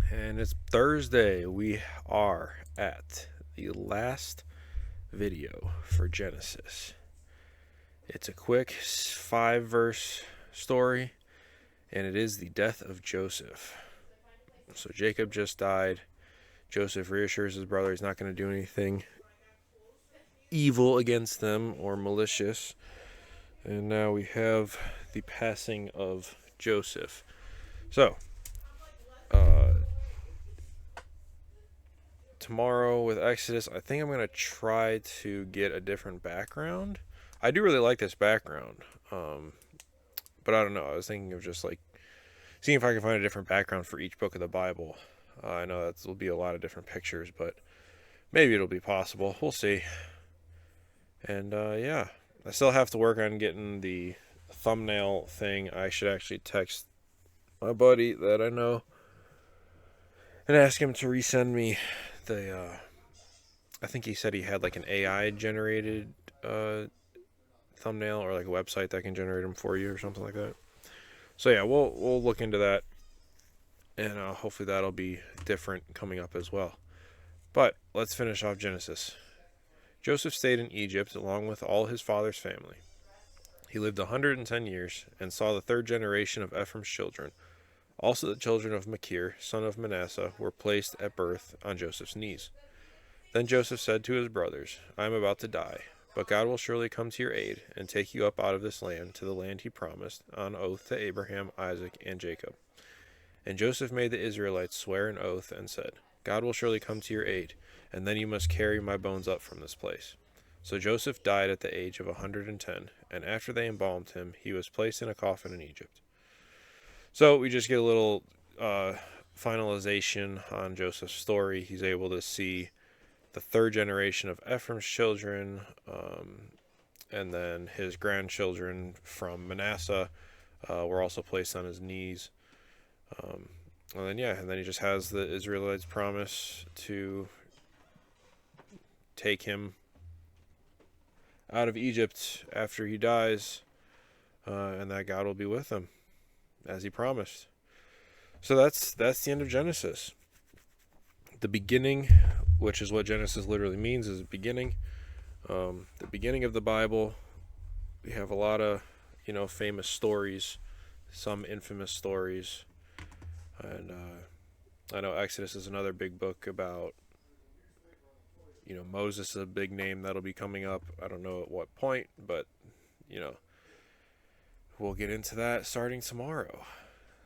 And it's Thursday. We are at the last video for Genesis. It's a quick 5 verse story, and it is the death of Joseph. So Jacob just died. Joseph reassures his brother he's not going to do anything evil against them or malicious. And now we have the passing of Joseph. So, tomorrow with Exodus, I think I'm going to try to get a different background. I do really like this background, but I don't know. I was thinking of just like seeing if I can find a different background for each book of the Bible. I know that will be a lot of different pictures, but maybe it'll be possible. We'll see. And yeah, I still have to work on getting the thumbnail thing. I should actually text my buddy that I know and ask him to resend me the I think he said he had like an AI generated thumbnail or like a website that can generate them for you or something like that. So yeah, we'll look into that, and hopefully that'll be different coming up as well. But let's finish off Genesis. Joseph stayed in Egypt along with all his father's family. He lived 110 years and saw the third generation of Ephraim's children. Also the children of Machir, son of Manasseh, were placed at birth on Joseph's knees. Then Joseph said to his brothers, I am about to die, but God will surely come to your aid and take you up out of this land to the land he promised on oath to Abraham, Isaac, and Jacob. And Joseph made the Israelites swear an oath and said, God will surely come to your aid, and then you must carry my bones up from this place. So Joseph died at the age of 110, and after they embalmed him, he was placed in a coffin in Egypt. So we just get a little finalization on Joseph's story. He's able to see the third generation of Ephraim's children, and then his grandchildren from Manasseh were also placed on his knees. And then he just has the Israelites promise to take him out of Egypt after he dies, and that God will be with him as he promised. So that's the end of Genesis. The beginning, which is what Genesis literally means, is beginning. The beginning of the Bible. We have a lot of, famous stories, some infamous stories, and I know Exodus is another big book about, Moses is a big name that'll be coming up. I don't know at what point, but, we'll get into that starting tomorrow.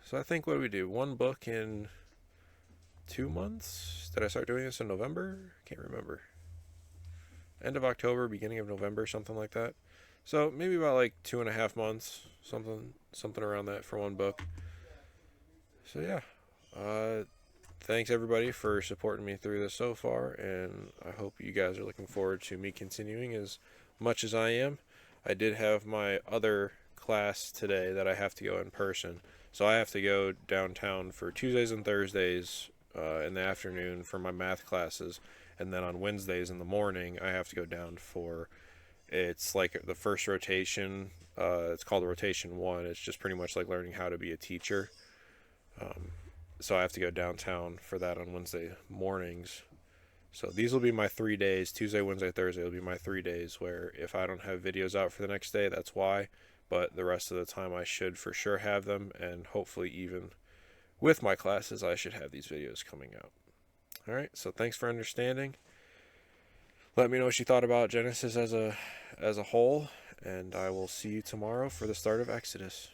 So I think, what do we do? One book in 2 months? Did I start doing this in November? Can't remember. End of October, beginning of November, something like that. So maybe about like 2.5 months, something around that for one book. So yeah, thanks everybody for supporting me through this so far, and I hope you guys are looking forward to me continuing as much as I am. I did have my other class today that I have to go in person, so I have to go downtown for Tuesdays and Thursdays in the afternoon for my math classes, and then on Wednesdays in the morning I have to go down for, it's like the first rotation. It's called rotation 1. It's just pretty much like learning how to be a teacher. So I have to go downtown for that on Wednesday mornings. So these will be my 3 days. Tuesday, Wednesday, Thursday will be my 3 days where if I don't have videos out for the next day, that's why. But the rest of the time I should for sure have them, and hopefully even with my classes I should have these videos coming out. Alright, so thanks for understanding. Let me know what you thought about Genesis as a whole, and I will see you tomorrow for the start of Exodus.